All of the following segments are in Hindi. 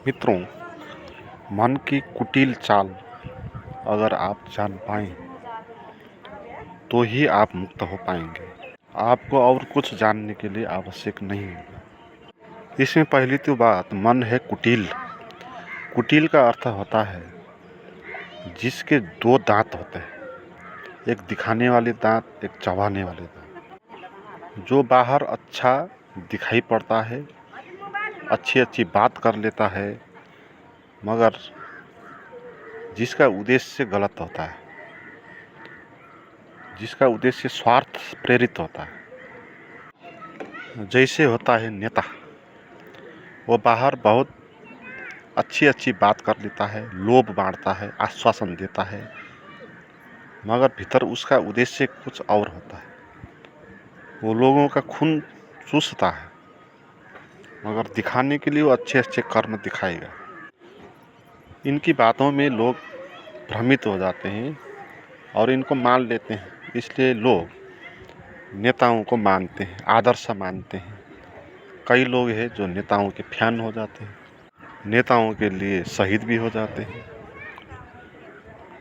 मित्रों, मन की कुटिल चाल अगर आप जान पाएं तो ही आप मुक्त हो पाएंगे। आपको और कुछ जानने के लिए आवश्यक नहीं है। इसमें पहली तो बात, मन है कुटिल। कुटिल का अर्थ होता है जिसके दो दांत होते हैं, एक दिखाने वाले दांत, एक चबाने वाले दांत। जो बाहर अच्छा दिखाई पड़ता है, अच्छी अच्छी बात कर लेता है, मगर जिसका उद्देश्य गलत होता है, जिसका उद्देश्य स्वार्थ प्रेरित होता है। जैसे होता है नेता, वो बाहर बहुत अच्छी अच्छी बात कर लेता है, लोभ बांटता है, आश्वासन देता है, मगर भीतर उसका उद्देश्य कुछ और होता है। वो लोगों का खून चूसता है, मगर दिखाने के लिए वो अच्छे अच्छे कर्म दिखाएगा। इनकी बातों में लोग भ्रमित हो जाते हैं और इनको मान लेते हैं। इसलिए लोग नेताओं को मानते हैं, आदर्श मानते हैं। कई लोग हैं जो नेताओं के फैन हो जाते हैं, नेताओं के लिए शहीद भी हो जाते हैं,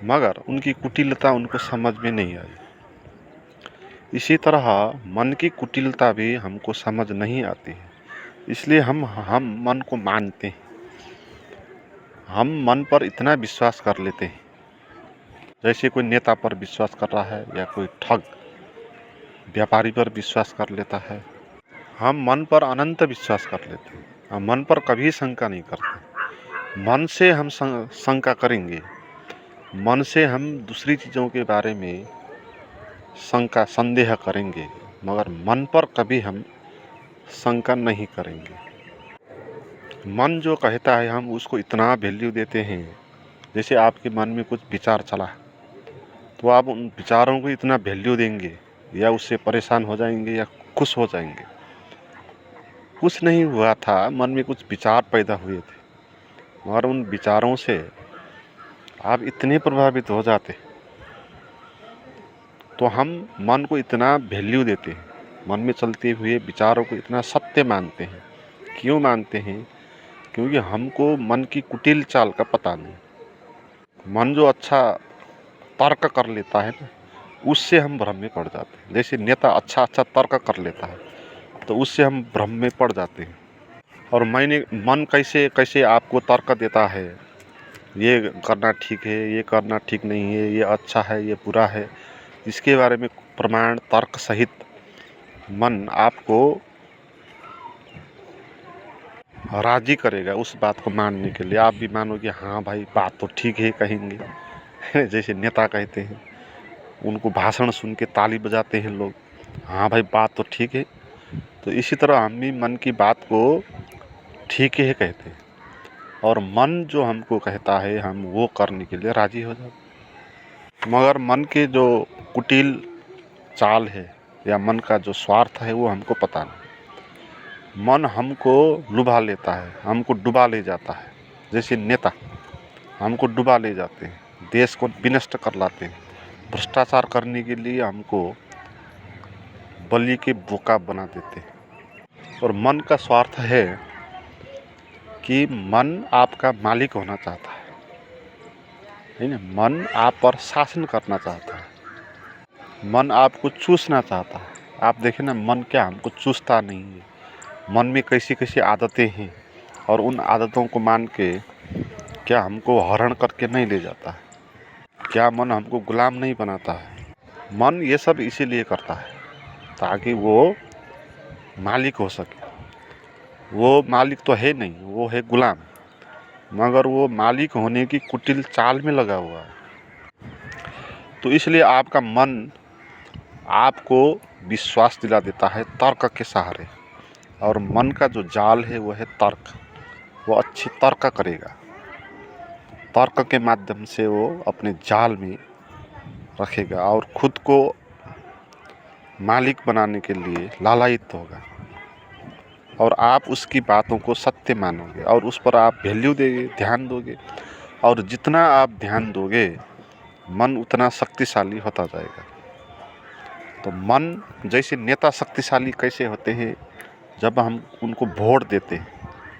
मगर उनकी कुटिलता उनको समझ में नहीं आई। इसी तरह मन की कुटिलता भी हमको समझ नहीं आती है, इसलिए हम मन को मानते हैं। हम मन पर इतना विश्वास कर लेते हैं, जैसे कोई नेता पर विश्वास कर रहा है या कोई ठग व्यापारी पर विश्वास कर लेता है। हम मन पर अनंत विश्वास कर लेते हैं, हम मन पर कभी शंका नहीं करते। मन से हम शंका करेंगे, मन से हम दूसरी चीज़ों के बारे में संदेह करेंगे, मगर मन पर कभी हम शंका नहीं करेंगे। मन जो कहता है हम उसको इतना वैल्यू देते हैं। जैसे आपके मन में कुछ विचार चला तो आप उन विचारों को इतना वैल्यू देंगे, या उससे परेशान हो जाएंगे या खुश हो जाएंगे। कुछ नहीं हुआ था, मन में कुछ विचार पैदा हुए थे, मगर उन विचारों से आप इतने प्रभावित हो जाते, तो हम मन को इतना वैल्यू देते हैं, मन में चलते हुए विचारों को इतना सत्य मानते हैं। क्यों मानते हैं? क्योंकि हमको मन की कुटिल चाल का पता नहीं। मन जो अच्छा तर्क कर लेता है ना, उससे हम भ्रम में पड़ जाते हैं। जैसे नेता अच्छा अच्छा तर्क कर लेता है तो उससे हम भ्रम में पड़ जाते हैं। और मन कैसे कैसे आपको तर्क देता है, ये करना ठीक है, ये करना ठीक नहीं है, ये अच्छा है, ये बुरा है, इसके बारे में प्रमाण तर्क सहित मन आपको राजी करेगा उस बात को मानने के लिए। आप भी मानोगे, हाँ भाई बात तो ठीक है कहेंगे। जैसे नेता कहते हैं, उनको भाषण सुन के ताली बजाते हैं लोग, हाँ भाई बात तो ठीक है। तो इसी तरह हम भी मन की बात को ठीक है कहते हैं, और मन जो हमको कहता है हम वो करने के लिए राजी हो जाते। मगर मन के जो कुटिल चाल है या मन का जो स्वार्थ है वो हमको पता नहीं। मन हमको लुभा लेता है, हमको डुबा ले जाता है। जैसे नेता हमको डुबा ले जाते हैं, देश को विनष्ट कर लाते हैं, भ्रष्टाचार करने के लिए हमको बलि के बोका बना देते हैं। और मन का स्वार्थ है कि मन आपका मालिक होना चाहता है ना। मन आप पर शासन करना चाहता है, मन आपको चूसना चाहता है। आप देखें ना, मन क्या हमको चूसता नहीं है। मन में कैसी कैसी आदतें हैं, और उन आदतों को मान के क्या हमको हरण करके नहीं ले जाता है? क्या मन हमको गुलाम नहीं बनाता है? मन ये सब इसीलिए करता है ताकि वो मालिक हो सके। वो मालिक तो है नहीं, वो है गुलाम, मगर वो मालिक होने की कुटिल चाल में लगा हुआ है। तो इसलिए आपका मन आपको विश्वास दिला देता है तर्क के सहारे, और मन का जो जाल है वो है तर्क। वो अच्छी तर्क करेगा, तर्क के माध्यम से वो अपने जाल में रखेगा और खुद को मालिक बनाने के लिए लालायित होगा, और आप उसकी बातों को सत्य मानोगे और उस पर आप वैल्यू देंगे, ध्यान दोगे। और जितना आप ध्यान दोगे, मन उतना शक्तिशाली होता जाएगा। तो मन जैसे नेता शक्तिशाली कैसे होते हैं, जब हम उनको वोट देते हैं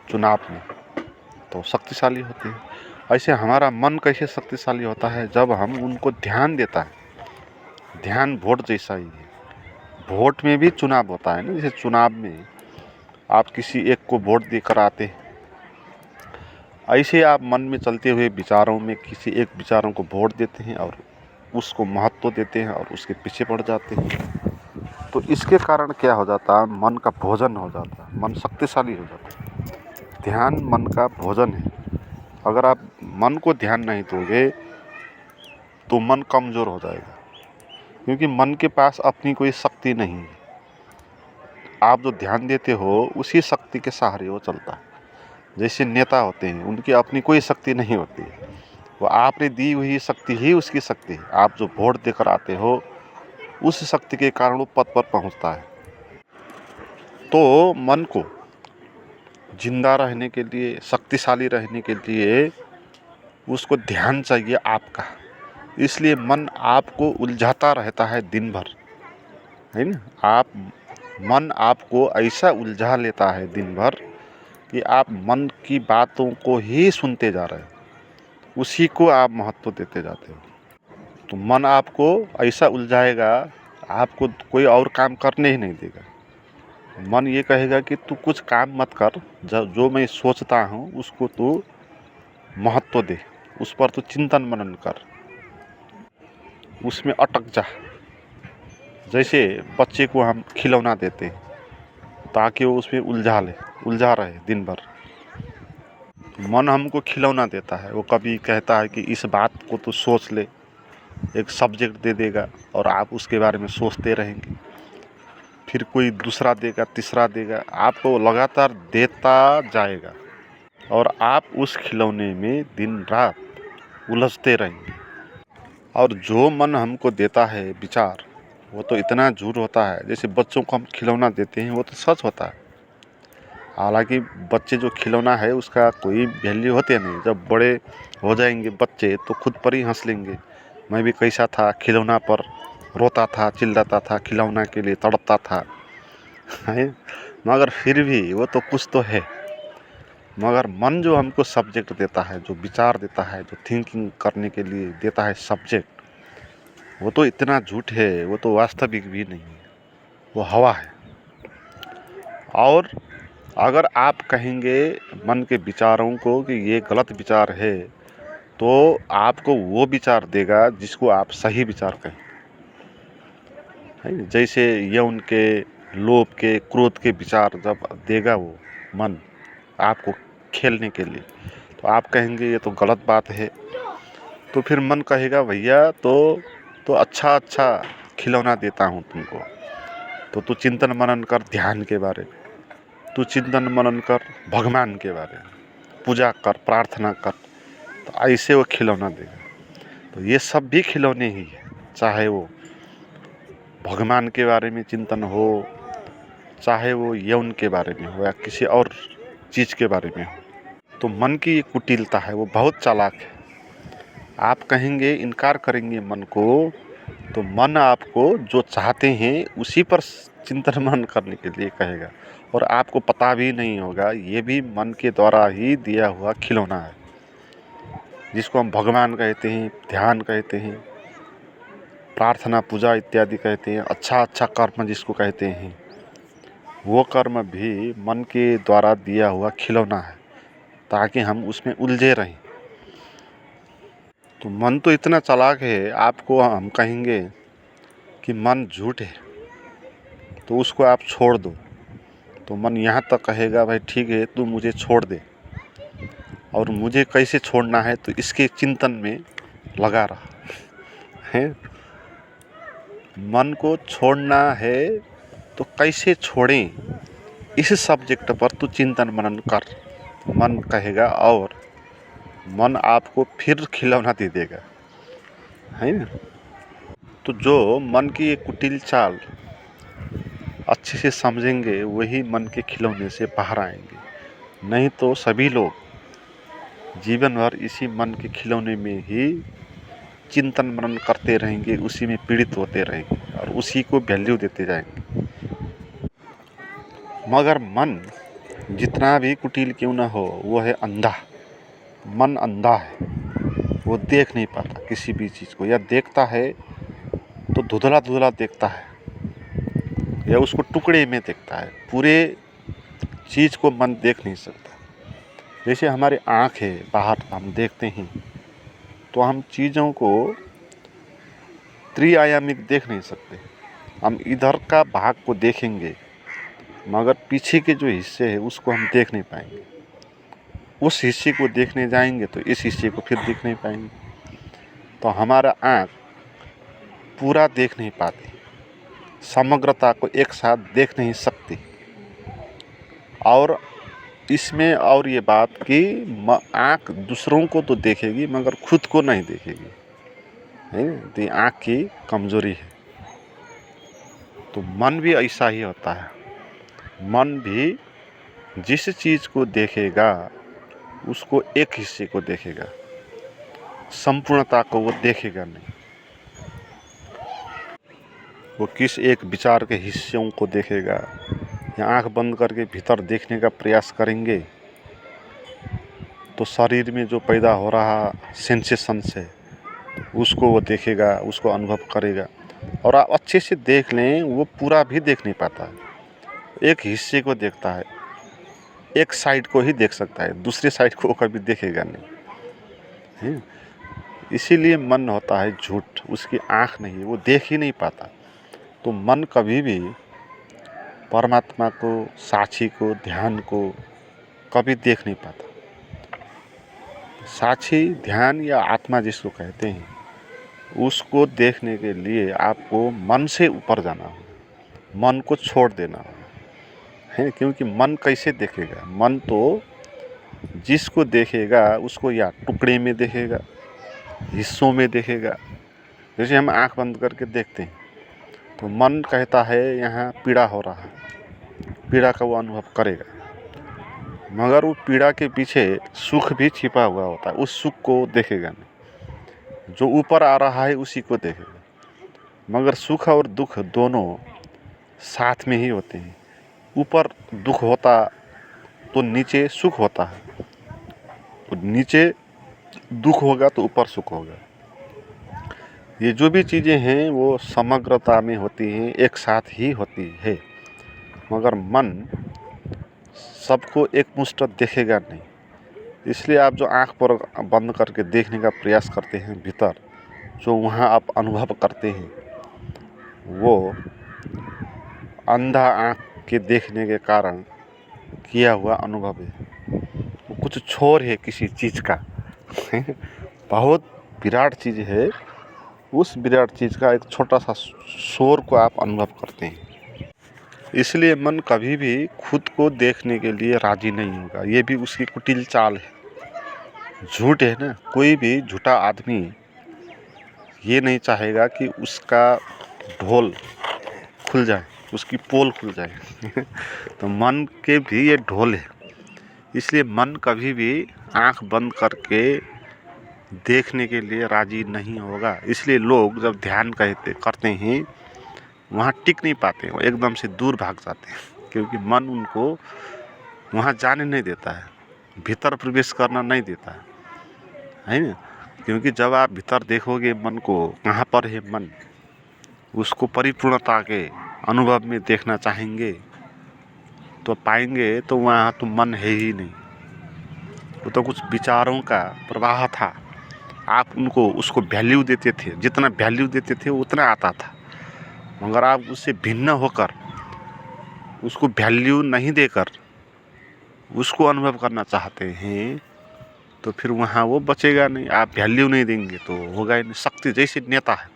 चुनाव में, तो शक्तिशाली होते हैं। ऐसे हमारा मन कैसे शक्तिशाली होता है, जब हम उनको ध्यान देता है। ध्यान वोट जैसा ही है। वोट में भी चुनाव होता है ना, जैसे चुनाव में आप किसी एक को वोट देकर आते हैं, ऐसे आप मन में चलते हुए विचारों में किसी एक विचारों को वोट देते हैं और उसको महत्व देते हैं और उसके पीछे पड़ जाते हैं। तो इसके कारण क्या हो जाता है, मन का भोजन हो जाता है, मन शक्तिशाली हो जाता है। ध्यान मन का भोजन है। अगर आप मन को ध्यान नहीं दोगे तो मन कमज़ोर हो जाएगा, क्योंकि मन के पास अपनी कोई शक्ति नहीं है। आप जो ध्यान देते हो उसी शक्ति के सहारे वो चलता है। जैसे नेता होते हैं, उनकी अपनी कोई शक्ति नहीं होती है, वो आपने दी हुई शक्ति ही उसकी शक्ति है। आप जो वोट देकर आते हो उस शक्ति के कारण वो पद पर पहुंचता है। तो मन को जिंदा रहने के लिए, शक्तिशाली रहने के लिए उसको ध्यान चाहिए आपका। इसलिए मन आपको उलझाता रहता है दिन भर, है ना। मन आपको ऐसा उलझा लेता है दिन भर कि आप मन की बातों को ही सुनते जा रहे हो, उसी को आप महत्व देते जाते हो। तो मन आपको ऐसा उलझाएगा, आपको कोई और काम करने ही नहीं देगा। मन ये कहेगा कि तू कुछ काम मत कर, जो मैं सोचता हूँ उसको तू महत्व दे, उस पर तू चिंतन मनन कर, उसमें अटक जा। जैसे बच्चे को हम खिलौना देते हैं ताकि वो उसमें उलझा रहे दिन भर। मन हमको खिलौना देता है, वो कभी कहता है कि इस बात को तो सोच ले, एक सब्जेक्ट दे देगा और आप उसके बारे में सोचते रहेंगे। फिर कोई दूसरा देगा, तीसरा देगा, आपको लगातार देता जाएगा और आप उस खिलौने में दिन रात उलझते रहेंगे। और जो मन हमको देता है विचार, वो तो इतना झूठ होता है। जैसे बच्चों को हम खिलौना देते हैं वो तो सच होता है, हालांकि बच्चे जो खिलौना है उसका कोई वैल्यू होती है नहीं। जब बड़े हो जाएंगे बच्चे तो खुद पर ही हंस लेंगे, मैं भी कैसा था, खिलौना पर रोता था, चिल्लाता था, खिलौना के लिए तड़पता था, है। मगर फिर भी वो तो कुछ तो है। मगर मन जो हमको सब्जेक्ट देता है, जो विचार देता है, जो थिंकिंग करने के लिए देता है सब्जेक्ट, वो तो इतना झूठ है, वो तो वास्तविक भी नहीं है, वो हवा है। और अगर आप कहेंगे मन के विचारों को कि ये गलत विचार है, तो आपको वो विचार देगा जिसको आप सही विचार कहें, है। जैसे यौन के, लोभ के, क्रोध के विचार जब देगा वो मन आपको खेलने के लिए, तो आप कहेंगे ये तो गलत बात है। तो फिर मन कहेगा भैया तो अच्छा खिलौना देता हूँ तुमको, तो तू चिंतन मनन कर ध्यान के बारे में, तू चिंतन मनन कर भगवान के बारे में, पूजा कर, प्रार्थना कर, तो ऐसे वो खिलौना देगा। तो ये सब भी खिलौने ही है, चाहे वो भगवान के बारे में चिंतन हो, चाहे वो यौन के बारे में हो या किसी और चीज़ के बारे में हो। तो मन की ये कुटिलता है, वो बहुत चालाक है। आप कहेंगे, इनकार करेंगे मन को, तो मन आपको जो चाहते हैं उसी पर चिंतन मनन करने के लिए कहेगा, और आपको पता भी नहीं होगा ये भी मन के द्वारा ही दिया हुआ खिलौना है, जिसको हम भगवान कहते हैं, ध्यान कहते हैं, प्रार्थना, पूजा इत्यादि कहते हैं, अच्छा कर्म जिसको कहते हैं। वो कर्म भी मन के द्वारा दिया हुआ खिलौना है, ताकि हम उसमें उलझे रहें। तो मन तो इतना चालाक है, आपको हम कहेंगे कि मन झूठ है तो उसको आप छोड़ दो, तो मन यहाँ तक कहेगा भाई ठीक है तू मुझे छोड़ दे, और मुझे कैसे छोड़ना है तो इसके चिंतन में लगा रहा है। मन को छोड़ना है तो कैसे छोड़ें, इस सब्जेक्ट पर तू चिंतन मनन कर, मन कहेगा, और मन आपको फिर खिलौना दे देगा, है ना। तो जो मन की ये कुटिल चाल अच्छे से समझेंगे वही मन के खिलौने से बाहर आएंगे, नहीं तो सभी लोग जीवन भर इसी मन के खिलौने में ही चिंतन मनन करते रहेंगे, उसी में पीड़ित होते रहेंगे और उसी को वैल्यू देते जाएंगे। मगर मन जितना भी कुटिल क्यों ना हो, वो है अंधा। मन अंधा है, वो देख नहीं पाता किसी भी चीज़ को, या देखता है तो धुंधला-धुंधला देखता है, या उसको टुकड़े में देखता है, पूरे चीज़ को मन देख नहीं सकता। जैसे हमारी आँख है, बाहर हम देखते हैं तो हम चीज़ों को त्रिआयामिक देख नहीं सकते। हम इधर का भाग को देखेंगे मगर पीछे के जो हिस्से हैं उसको हम देख नहीं पाएंगे। उस हिस्से को देखने जाएंगे तो इस हिस्से को फिर देख नहीं पाएंगे। तो हमारा आँख पूरा देख नहीं पाती, समग्रता को एक साथ देख नहीं सकती। और इसमें और ये बात कि आँख दूसरों को तो देखेगी मगर खुद को नहीं देखेगी, है ना। तो ये आँख की कमजोरी है। तो मन भी ऐसा ही होता है। मन भी जिस चीज़ को देखेगा उसको एक हिस्से को देखेगा, संपूर्णता को वो देखेगा नहीं। वो किस एक विचार के हिस्सों को देखेगा, या आँख बंद करके भीतर देखने का प्रयास करेंगे तो शरीर में जो पैदा हो रहा सेंसेशन है उसको वो देखेगा, उसको अनुभव करेगा। और आप अच्छे से देख लें, वो पूरा भी देख नहीं पाता है, एक हिस्से को देखता है, एक साइड को ही देख सकता है, दूसरे साइड को कभी देखेगा नहीं। इसीलिए मन होता है झूठ, उसकी आँख नहीं है, वो देख ही नहीं पाता। तो मन कभी भी परमात्मा को, साक्षी को, ध्यान को कभी देख नहीं पाता। साक्षी, ध्यान या आत्मा जिसको कहते हैं, उसको देखने के लिए आपको मन से ऊपर जाना होगा, मन को छोड़ देना होगा, है। क्योंकि मन कैसे देखेगा? मन तो जिसको देखेगा उसको या टुकड़े में देखेगा, हिस्सों में देखेगा। जैसे हम आँख बंद करके देखते हैं तो मन कहता है यहाँ पीड़ा हो रहा है, पीड़ा का वो अनुभव करेगा, मगर वो पीड़ा के पीछे सुख भी छिपा हुआ होता है, उस सुख को देखेगा नहीं। जो ऊपर आ रहा है उसी को देखेगा। मगर सुख और दुख दोनों साथ में ही होते हैं। ऊपर दुख होता तो नीचे सुख होता है, तो नीचे दुख होगा तो ऊपर सुख होगा। ये जो भी चीज़ें हैं वो समग्रता में होती हैं, एक साथ ही होती है। मगर मन सबको एक मुष्ट देखेगा नहीं। इसलिए आप जो आँख पर बंद करके देखने का प्रयास करते हैं भीतर, जो वहाँ आप अनुभव करते हैं वो अंधा आँख के देखने के कारण किया हुआ अनुभव है। वो कुछ छोर है किसी चीज़ का बहुत विराट चीज़ है, उस विराट चीज़ का एक छोटा सा शोर को आप अनुभव करते हैं। इसलिए मन कभी भी खुद को देखने के लिए राजी नहीं होगा। ये भी उसकी कुटिल चाल है, झूठ है ना। कोई भी झूठा आदमी ये नहीं चाहेगा कि उसका ढोल खुल जाए, उसकी पोल खुल जाए तो मन के भी ये ढोल है। इसलिए मन कभी भी आँख बंद करके देखने के लिए राजी नहीं होगा। इसलिए लोग जब ध्यान करते हैं वहाँ टिक नहीं पाते, वो एकदम से दूर भाग जाते हैं, क्योंकि मन उनको वहाँ जाने नहीं देता है, भीतर प्रवेश करना नहीं देता है ना। क्योंकि जब आप भीतर देखोगे मन को, कहाँ पर है मन, उसको परिपूर्णता के अनुभव में देखना चाहेंगे तो पाएंगे तो वहाँ तो मन है ही नहीं। वो तो कुछ विचारों का प्रवाह था, आप उनको उसको वैल्यू देते थे, जितना वैल्यू देते थे उतना आता था। मगर आप उससे भिन्न होकर, उसको वैल्यू नहीं देकर उसको अनुभव करना चाहते हैं तो फिर वहाँ वो बचेगा नहीं। आप वैल्यू नहीं देंगे तो होगा ही नहीं। शक्ति जैसे नेता है,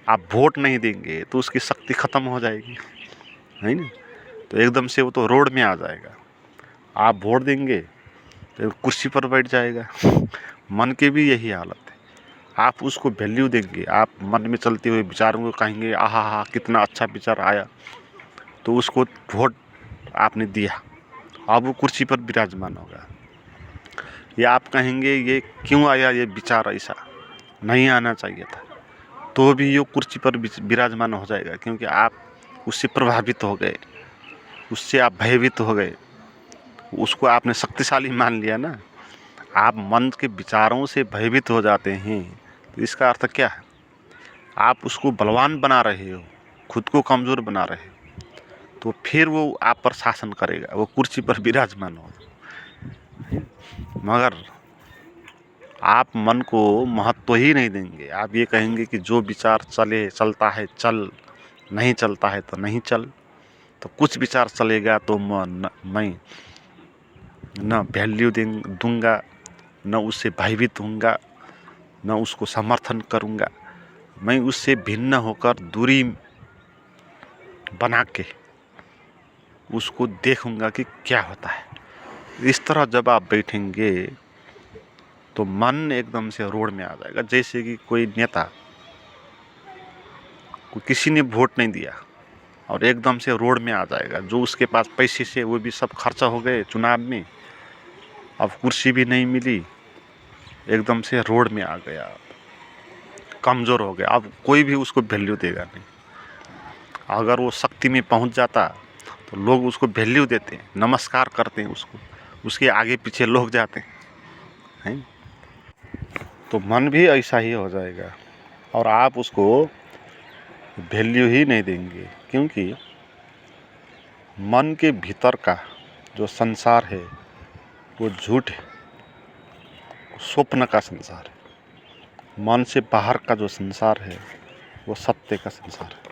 आप वोट नहीं देंगे तो उसकी शक्ति ख़त्म हो जाएगी, है ना। तो एकदम से वो तो रोड में आ जाएगा। आप वोट देंगे तो कुर्सी पर बैठ जाएगा मन की भी यही हालत है। आप उसको वैल्यू देंगे, आप मन में चलते हुए विचारों को कहेंगे आहा हा कितना अच्छा विचार आया, तो उसको वोट आपने दिया, अब वो कुर्सी पर विराजमान होगा। या आप कहेंगे ये क्यों आया, ये विचार ऐसा नहीं आना चाहिए था, तो भी ये कुर्सी पर विराजमान हो जाएगा, क्योंकि आप उससे प्रभावित हो गए, उससे आप भयभीत हो गए, उसको आपने शक्तिशाली मान लिया ना। आप मन के विचारों से भयभीत हो जाते हैं तो इसका अर्थ क्या है? आप उसको बलवान बना रहे हो, खुद को कमज़ोर बना रहे हो, तो फिर वो आप पर शासन करेगा, वो कुर्सी पर विराजमान होगा। मगर आप मन को महत्व ही नहीं देंगे। आप ये कहेंगे कि जो विचार चलता है चल, नहीं चलता है तो नहीं चल। तो कुछ विचार चलेगा तो मैं न वैल्यू दूंगा, न उससे भयभीत होऊंगा, न उसको समर्थन करूंगा। मैं उससे भिन्न होकर दूरी बना के उसको देखूंगा कि क्या होता है। इस तरह जब आप बैठेंगे तो मन एकदम से रोड में आ जाएगा। जैसे कि कोई नेता को किसी ने वोट नहीं दिया और एकदम से रोड में आ जाएगा। जो उसके पास पैसे से वो भी सब खर्चा हो गए चुनाव में, अब कुर्सी भी नहीं मिली, एकदम से रोड में आ गया, कमज़ोर हो गया। अब कोई भी उसको वैल्यू देगा नहीं। अगर वो शक्ति में पहुंच जाता तो लोग उसको वैल्यू देते हैं, नमस्कार करते हैं उसको, उसके आगे पीछे लोग जाते हैं। तो मन भी ऐसा ही हो जाएगा और आप उसको वैल्यू ही नहीं देंगे, क्योंकि मन के भीतर का जो संसार है वो झूठ है, स्वप्न का संसार है। मन से बाहर का जो संसार है वो सत्य का संसार है।